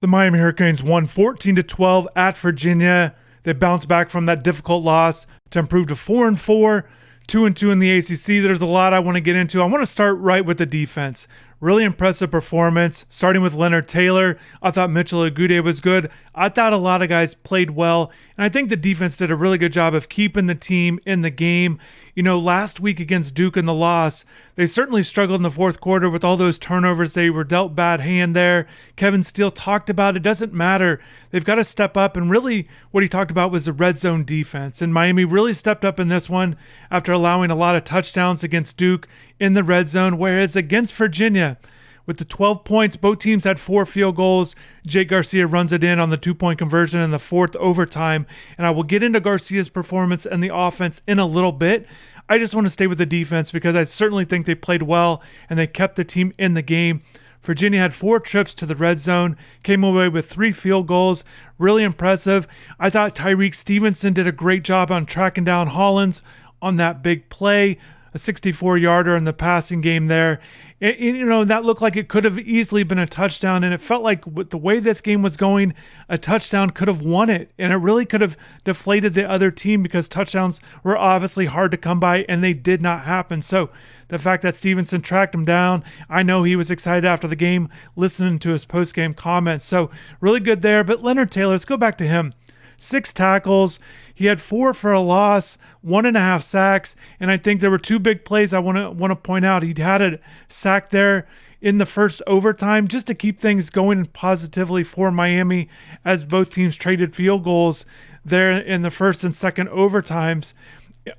The Miami Hurricanes won 14-12 at Virginia. They bounced back from that difficult loss to improve to 4-4, 2-2 in the ACC. There's a lot I want to get into. I want to start right with the defense. Really impressive performance, starting with Leonard Taylor. I thought Mitchell Agude was good. I thought a lot of guys played well, and I think the defense did a really good job of keeping the team in the game. You know, last week against Duke in the loss, they certainly struggled in the fourth quarter with all those turnovers. They were dealt bad hand there. Kevin Steele talked about it doesn't matter. They've got to step up, and really what he talked about was the red zone defense. And Miami really stepped up in this one after allowing a lot of touchdowns against Duke in the red zone, whereas against Virginia, with the 12 points, both teams had 4 field goals. Jake Garcia runs it in on the 2-point conversion in the fourth overtime. And I will get into Garcia's performance and the offense in a little bit. I just want to stay with the defense because I certainly think they played well and they kept the team in the game. Virginia had 4 trips to the red zone, came away with 3 field goals. Really impressive. I thought Tyreek Stevenson did a great job on tracking down Hollins on that big play, a 64-yarder in the passing game there. You know, that looked like it could have easily been a touchdown, and it felt like with the way this game was going, a touchdown could have won it, and it really could have deflated the other team because touchdowns were obviously hard to come by, and they did not happen. So the fact that Stevenson tracked him down, I know he was excited after the game, listening to his post-game comments. So really good there. But Leonard Taylor, let's go back to him. 6 tackles. He had 4 for a loss, 1.5 sacks, and I think there were 2 big plays I want to point out. He had a sack there in the first overtime just to keep things going positively for Miami as both teams traded field goals there in the first and second overtimes.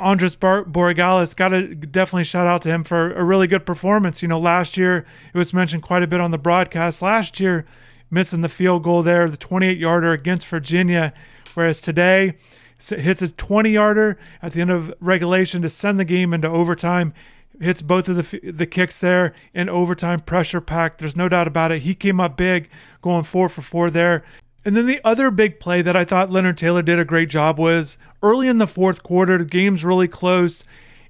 Andres Borregales, got to definitely shout out to him for a really good performance. You know, last year, it was mentioned quite a bit on the broadcast. Last year, missing the field goal there, the 28-yarder against Virginia, whereas today hits a 20-yarder at the end of regulation to send the game into overtime. Hits both of the kicks there in overtime, pressure packed. There's no doubt about it. He came up big, going 4 for 4 there. And then the other big play that I thought Leonard Taylor did a great job was early in the fourth quarter, the game's really close,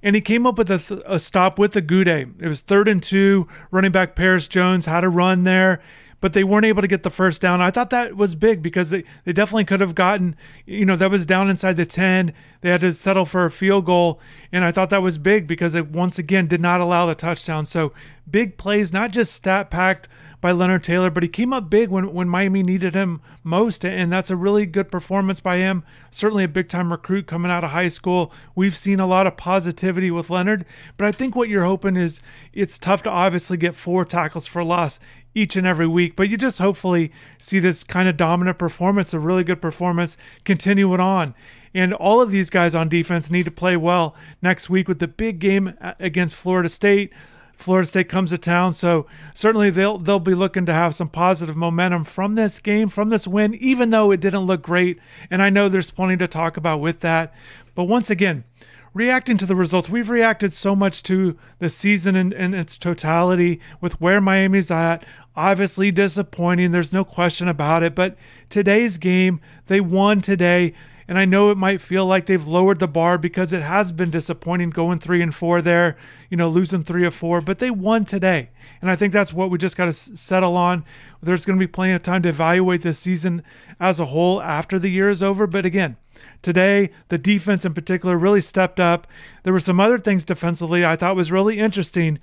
and he came up with a stop with the Agude. It was 3rd and 2. Running back Paris Jones had a run there, but they weren't able to get the first down. I thought that was big because they definitely could have gotten, that was down inside the 10. They had to settle for a field goal, and I thought that was big because it once again did not allow the touchdown. So big plays, not just stat-packed by Leonard Taylor, but he came up big when Miami needed him most, and that's a really good performance by him. Certainly a big-time recruit coming out of high school. We've seen a lot of positivity with Leonard, but I think what you're hoping is it's tough to obviously get 4 tackles for loss each and every week, but you just hopefully see this kind of dominant performance, a really good performance, continue it on. And all of these guys on defense need to play well next week with the big game against Florida State. Florida State comes to town, so certainly they'll be looking to have some positive momentum from this game, from this win, even though it didn't look great. And I know there's plenty to talk about with that. But once again, reacting to the results, we've reacted so much to the season in its totality with where Miami's at. Obviously disappointing, there's no question about it. But today's game, they won today. And I know it might feel like they've lowered the bar because it has been disappointing going 3-4 there, losing 3 of 4, but they won today. And I think that's what we just got to settle on. There's going to be plenty of time to evaluate this season as a whole after the year is over. But again, today, the defense in particular really stepped up. There were some other things defensively I thought was really interesting,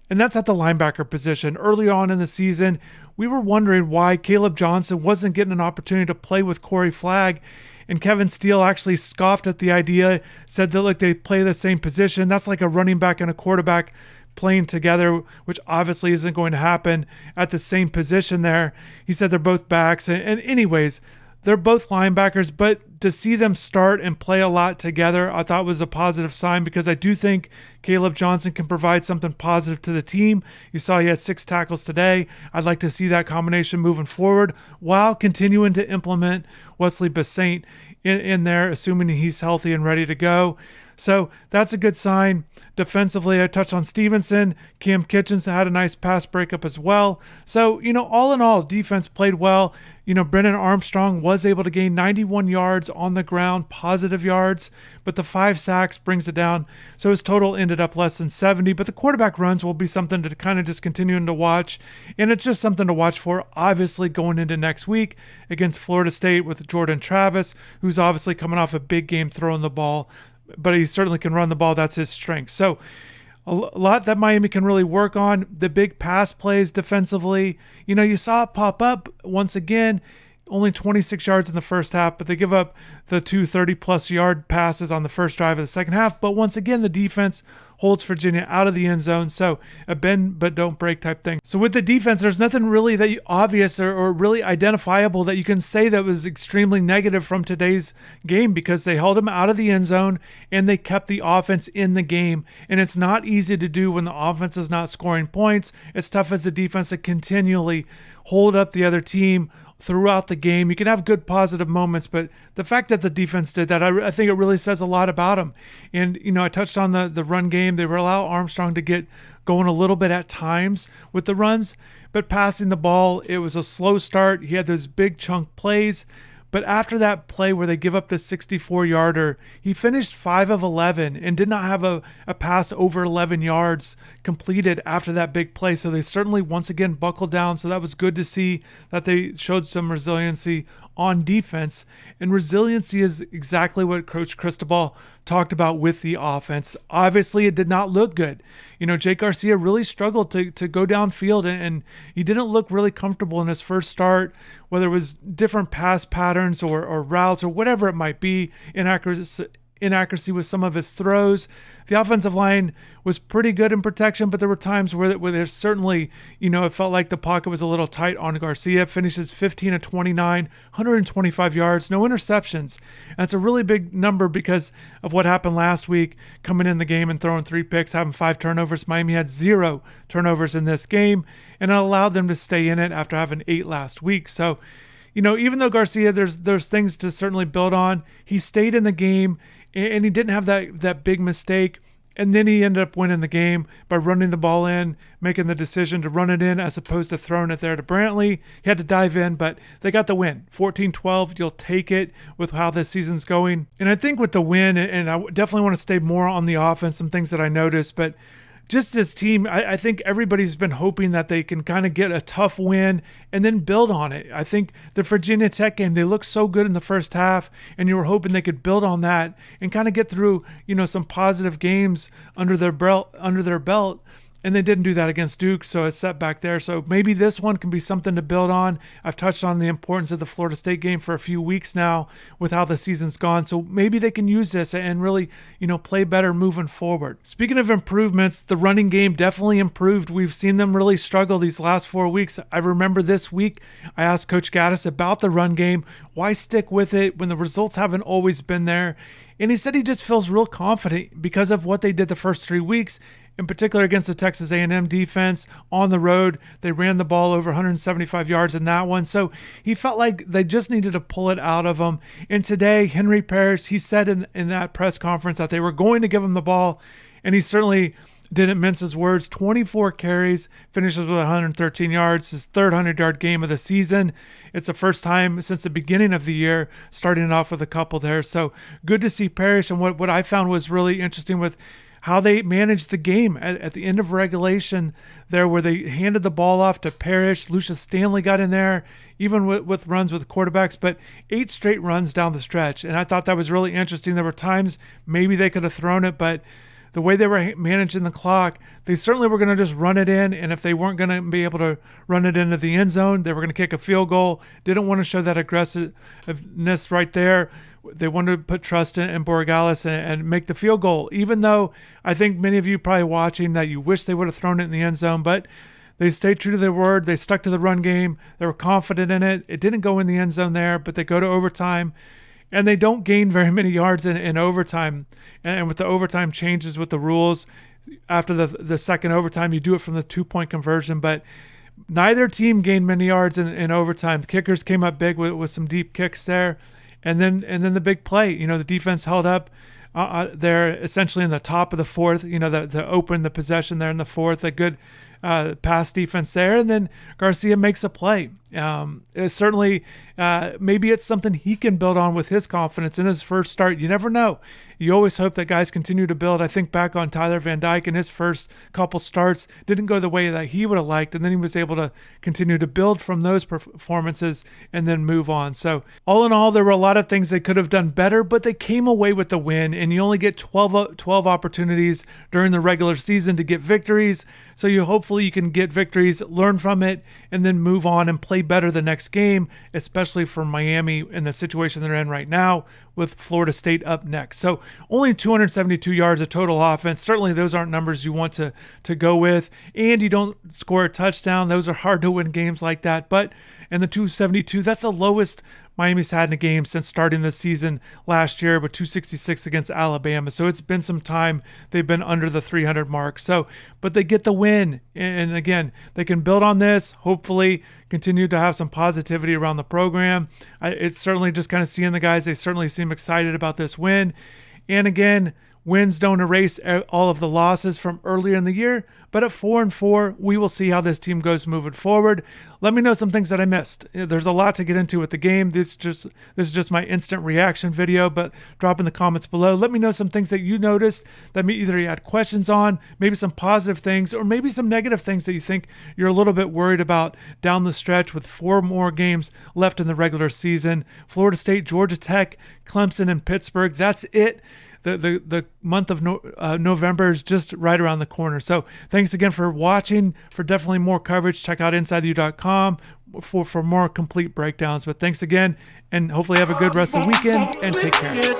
and that's at the linebacker position. Early on in the season, we were wondering why Caleb Johnson wasn't getting an opportunity to play with Corey Flagg. And Kevin Steele actually scoffed at the idea, said that, look, they play the same position. That's like a running back and a quarterback playing together, which obviously isn't going to happen at the same position there. He said they're both backs. And anyways, they're both linebackers, but to see them start and play a lot together, I thought was a positive sign because I do think Caleb Johnson can provide something positive to the team. You saw he had 6 tackles today. I'd like to see that combination moving forward while continuing to implement Wesley Bassint in there, assuming he's healthy and ready to go. So that's a good sign. Defensively, I touched on Stevenson. Cam Kitchens had a nice pass breakup as well. So, all in all, defense played well. Brennan Armstrong was able to gain 91 yards on the ground, positive yards, but the 5 sacks brings it down. So his total ended up less than 70, but the quarterback runs will be something to kind of just continuing to watch. And it's just something to watch for, obviously, going into next week against Florida State with Jordan Travis, who's obviously coming off a big game throwing the ball, but he certainly can run the ball. That's his strength. So a lot that Miami can really work on. The big pass plays defensively. You saw it pop up once again, only 26 yards in the first half, but they give up the 2 30-plus yard passes on the first drive of the second half. But once again, the defense holds Virginia out of the end zone. So a bend but don't break type thing. So with the defense, there's nothing really obvious or really identifiable that you can say that was extremely negative from today's game, because they held them out of the end zone and they kept the offense in the game. And it's not easy to do when the offense is not scoring points. It's tough as a defense to continually hold up the other team throughout the game. You can have good positive moments, but the fact that the defense did that, I think it really says a lot about them. And, I touched on the run game. They were allowing Armstrong to get going a little bit at times with the runs, but passing the ball, it was a slow start. He had those big chunk plays. But after that play where they give up the 64-yarder, he finished 5 of 11 and did not have a pass over 11 yards completed after that big play. So they certainly once again buckled down. So that was good to see that they showed some resiliency on defense. And resiliency is exactly what Coach Cristobal talked about with the offense. Obviously, it did not look good. Jake Garcia really struggled to go downfield, and he didn't look really comfortable in his first start, whether it was different pass patterns or routes or whatever it might be, inaccuracy with some of his throws. The offensive line was pretty good in protection, but there were times where there's certainly, it felt like the pocket was a little tight on Garcia. Finishes 15 of 29, 125 yards, no interceptions. And it's a really big number because of what happened last week, coming in the game and throwing 3 picks, having 5 turnovers. Miami had 0 turnovers in this game, and it allowed them to stay in it after having 8 last week. So, even though Garcia, there's things to certainly build on, he stayed in the game and he didn't have that big mistake. And then he ended up winning the game by running the ball in, making the decision to run it in as opposed to throwing it there to Brantley. He had to dive in, but they got the win. 14-12, you'll take it with how this season's going. And I think with the win, and I definitely want to stay more on the offense, some things that I noticed, but just this team, I think everybody's been hoping that they can kind of get a tough win and then build on it. I think the Virginia Tech game, they looked so good in the first half, and you were hoping they could build on that and kind of get through, some positive games under their belt. And they didn't do that against Duke, so a setback there. So maybe this one can be something to build on. I've touched on the importance of the Florida State game for a few weeks now with how the season's gone. So maybe they can use this and really, play better moving forward. Speaking of improvements, the running game definitely improved. We've seen them really struggle these last 4 weeks. I remember this week I asked Coach Gaddis about the run game. Why stick with it when the results haven't always been there? And he said he just feels real confident because of what they did the first 3 weeks, in particular against the Texas A&M defense on the road. They ran the ball over 175 yards in that one. So he felt like they just needed to pull it out of him. And today, Henry Parrish, he said in that press conference that they were going to give him the ball, and he certainly didn't mince his words. 24 carries, finishes with 113 yards, his third 100-yard game of the season. It's the first time since the beginning of the year, starting it off with a couple there. So good to see Parrish. And what I found was really interesting with how they managed the game at the end of regulation there, where they handed the ball off to Parrish. Lucius Stanley got in there, even with runs with quarterbacks, but 8 straight runs down the stretch. And I thought that was really interesting. There were times maybe they could have thrown it, but the way they were managing the clock, they certainly were going to just run it in. And if they weren't going to be able to run it into the end zone, they were going to kick a field goal. Didn't want to show that aggressiveness right there. They wanted to put trust in Borregales and make the field goal, even though I think many of you probably watching that you wish they would have thrown it in the end zone, but they stayed true to their word. They stuck to the run game. They were confident in it. It didn't go in the end zone there, but they go to overtime, and they don't gain very many yards in overtime. And with the overtime changes with the rules, after the second overtime, you do it from the 2-point conversion, but neither team gained many yards in overtime. The kickers came up big with some deep kicks there. And then the big play, the defense held up there essentially in the top of the fourth, the open the possession there in the fourth, a good pass defense there, and then Garcia makes a play. Certainly, maybe it's something he can build on with his confidence in his first start. You never know. You always hope that guys continue to build. I think back on Tyler Van Dyke and his first couple starts didn't go the way that he would have liked, and then he was able to continue to build from those performances and then move on. So all in all, there were a lot of things they could have done better, but they came away with the win, and you only get 12 opportunities during the regular season to get victories. So hopefully you can get victories, learn from it, and then move on and play better the next game, especially for Miami in the situation they're in right now with Florida State up next. So only 272 yards of total offense. Certainly those aren't numbers you want to go with. And you don't score a touchdown. Those are hard to win games like that. But in the 272, that's the lowest Miami's had in a game since starting the season last year with 266 against Alabama. So it's been some time they've been under the 300 mark. But they get the win. And again, they can build on this, hopefully continue to have some positivity around the program. It's certainly just kind of seeing the guys, they certainly seem excited about this win. And again, wins don't erase all of the losses from earlier in the year, but at 4-4, we will see how this team goes moving forward. Let me know some things that I missed. There's a lot to get into with the game. This is just my instant reaction video, but drop in the comments below. Let me know some things that you noticed that either you had questions on, maybe some positive things, or maybe some negative things that you think you're a little bit worried about down the stretch with 4 more games left in the regular season. Florida State, Georgia Tech, Clemson, and Pittsburgh. That's it. The month of November is just right around the corner. So thanks again for watching. For definitely more coverage, check out InsideTheU.com for more complete breakdowns. But thanks again, and hopefully have a good rest of the weekend, and take care.